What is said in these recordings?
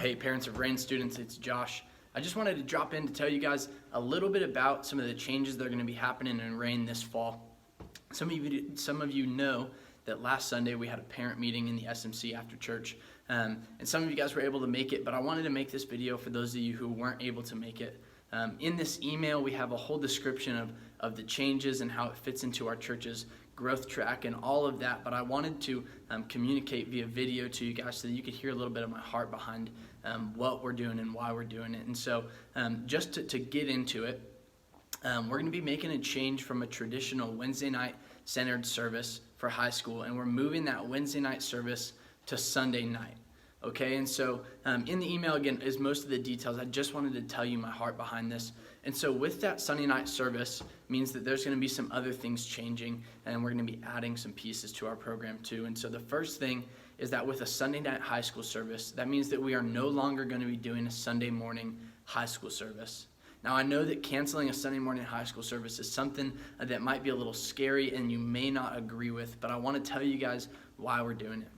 Hey, parents of Rain students, it's Josh. I just wanted to drop in to tell you guys a little bit about some of the changes that are going to be happening in Rain this fall. Some of you know that last Sunday we had a parent meeting in the SMC after church, and some of you guys were able to make it, but I wanted to make this video for those of you who weren't able to make it. In this email, we have a whole description of the changes and how it fits into our church's growth track and all of that, but I wanted to communicate via video to you guys so that you could hear a little bit of my heart behind what we're doing and why we're doing it. And so just to get into it, we're going to be making a change from a traditional Wednesday night centered service for high school, and we're moving that Wednesday night service to Sunday night. Okay, and so in the email, again, is most of the details. I just wanted to tell you my heart behind this. And so with that Sunday night service means that there's going to be some other things changing, and we're going to be adding some pieces to our program too. And so the first thing is that with a Sunday night high school service, that means that we are no longer going to be doing a Sunday morning high school service. Now, I know that canceling a Sunday morning high school service is something that might be a little scary and you may not agree with, but I want to tell you guys why we're doing it.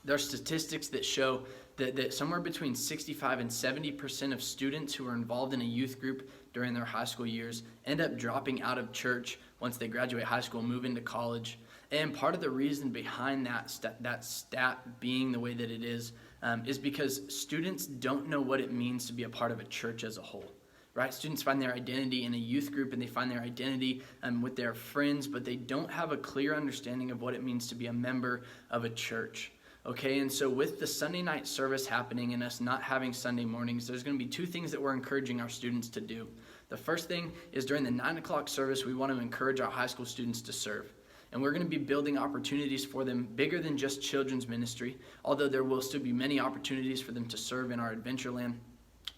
There are statistics that show that somewhere between 65 and 70% of students who are involved in a youth group during their high school years end up dropping out of church once they graduate high school and move into college. And part of the reason behind that stat being the way that it is because students don't know what it means to be a part of a church as a whole. Right? Students find their identity in a youth group and they find their identity with their friends, but they don't have a clear understanding of what it means to be a member of a church. Okay, and so with the Sunday night service happening and us not having Sunday mornings, there's going to be two things that we're encouraging our students to do. The first thing is during the 9 o'clock service, we want to encourage our high school students to serve. And we're going to be building opportunities for them bigger than just children's ministry, although there will still be many opportunities for them to serve in our Adventureland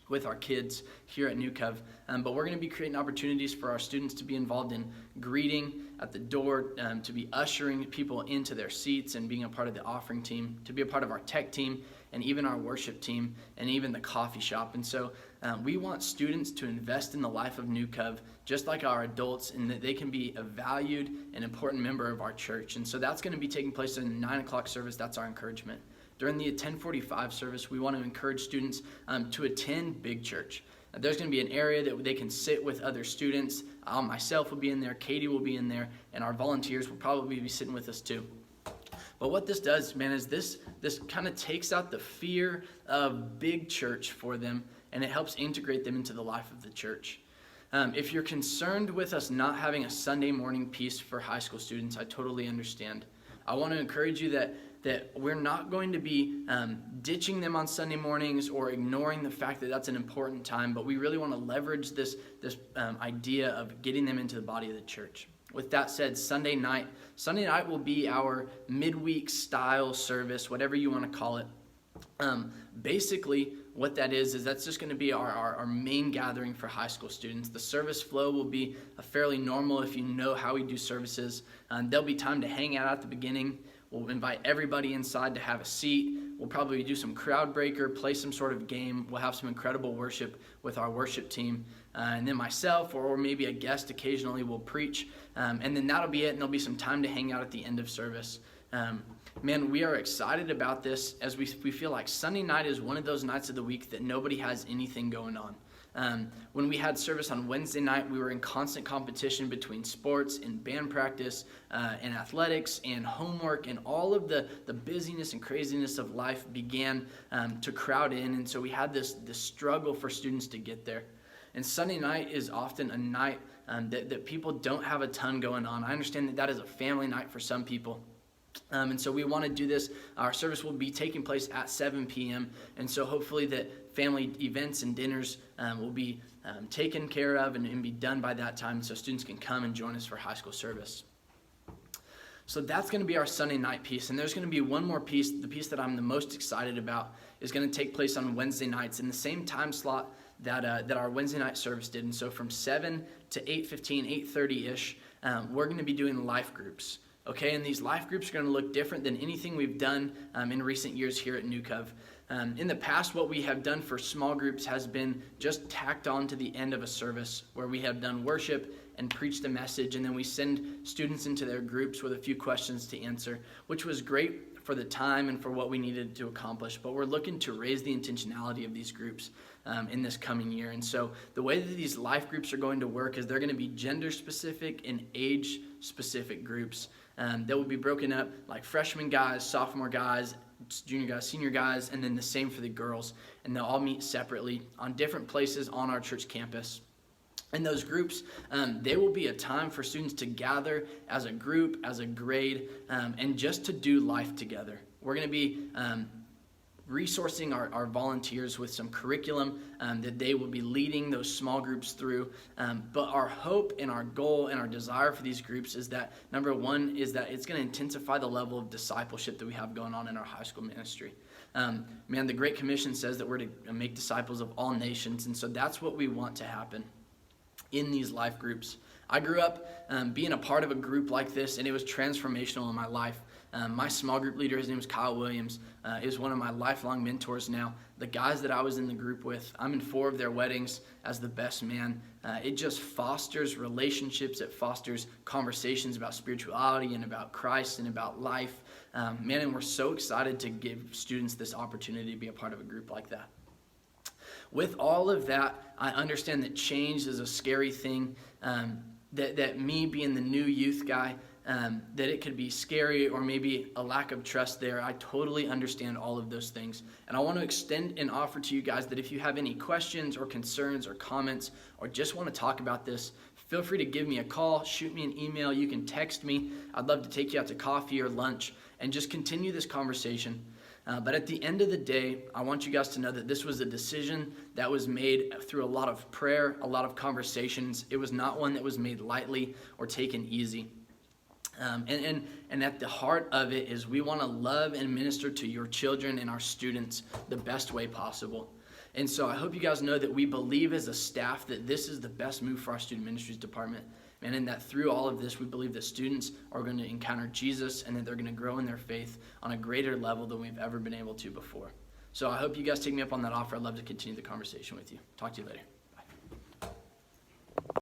with our kids here at NewCov. But we're going to be creating opportunities for our students to be involved in greeting at the door, to be ushering people into their seats and being a part of the offering team, to be a part of our tech team, and even our worship team, and even the coffee shop. And so we want students to invest in the life of NewCov, just like our adults, and that they can be a valued and important member of our church. And so that's going to be taking place in the 9 o'clock service. That's our encouragement. During the 10:45 service, we want to encourage students to attend Big Church. There's going to be an area that they can sit with other students. Myself will be in there, Katie will be in there, and our volunteers will probably be sitting with us too. But what this does, man, is this kind of takes out the fear of big church for them, and it helps integrate them into the life of the church. If you're concerned with us not having a Sunday morning piece for high school students, I totally understand. I want to encourage you that we're not going to be ditching them on Sunday mornings or ignoring the fact that that's an important time, but we really want to leverage this idea of getting them into the body of the church. With that said, Sunday night will be our midweek style service, whatever you want to call it. Basically, what that is that's just going to be our main gathering for high school students. The service flow will be fairly normal if you know how we do services. There'll be time to hang out at the beginning. We'll invite everybody inside to have a seat. We'll probably do some crowd breaker, play some sort of game. We'll have some incredible worship with our worship team. And then myself or maybe a guest occasionally will preach. And then that'll be it, and there'll be some time to hang out at the end of service. Man, we are excited about this as we feel like Sunday night is one of those nights of the week that nobody has anything going on. When we had service on Wednesday night, we were in constant competition between sports and band practice and athletics and homework, and all of the busyness and craziness of life began to crowd in, and so we had this struggle for students to get there. And Sunday night is often a night that people don't have a ton going on. I understand that is a family night for some people. And so we want to do this. Our service will be taking place at 7 p.m. And so hopefully that family events and dinners will be taken care of and be done by that time so students can come and join us for high school service. So that's going to be our Sunday night piece. And there's going to be one more piece. The piece that I'm the most excited about is going to take place on Wednesday nights in the same time slot that our Wednesday night service did. And so from 7 to 8:15, 8:30-ish, we're going to be doing life groups. Okay, and these life groups are going to look different than anything we've done in recent years here at NewCov. In the past, what we have done for small groups has been just tacked on to the end of a service where we have done worship and preached a message, and then we send students into their groups with a few questions to answer, which was great for the time and for what we needed to accomplish, but we're looking to raise the intentionality of these groups in this coming year. And so the way that these life groups are going to work is they're going to be gender specific and age specific groups that will be broken up like freshman guys, sophomore guys, junior guys, senior guys, and then the same for the girls. And they'll all meet separately on different places on our church campus. And those groups, they will be a time for students to gather as a group, as a grade, and just to do life together. We're going to be resourcing our volunteers with some curriculum that they will be leading those small groups through. But our hope and our goal and our desire for these groups is that, number one, is that it's going to intensify the level of discipleship that we have going on in our high school ministry. The Great Commission says that we're to make disciples of all nations, and so that's what we want to happen in these life groups. I grew up being a part of a group like this, and it was transformational in my life. My small group leader, his name is Kyle Williams, is one of my lifelong mentors now. The guys that I was in the group with, I'm in 4 of their weddings as the best man. It just fosters relationships. It fosters conversations about spirituality and about Christ and about life. And we're so excited to give students this opportunity to be a part of a group like that. With all of that, I understand that change is a scary thing, that me being the new youth guy, that it could be scary or maybe a lack of trust there. I totally understand all of those things. And I want to extend an offer to you guys that if you have any questions or concerns or comments or just want to talk about this, feel free to give me a call, shoot me an email, you can text me. I'd love to take you out to coffee or lunch and just continue this conversation. But at the end of the day, I want you guys to know that this was a decision that was made through a lot of prayer, a lot of conversations. It was not one that was made lightly or taken easy. And at the heart of it is we want to love and minister to your children and our students the best way possible. And so I hope you guys know that we believe as a staff that this is the best move for our student ministries department. And in that through all of this, we believe that students are going to encounter Jesus and that they're going to grow in their faith on a greater level than we've ever been able to before. So I hope you guys take me up on that offer. I'd love to continue the conversation with you. Talk to you later.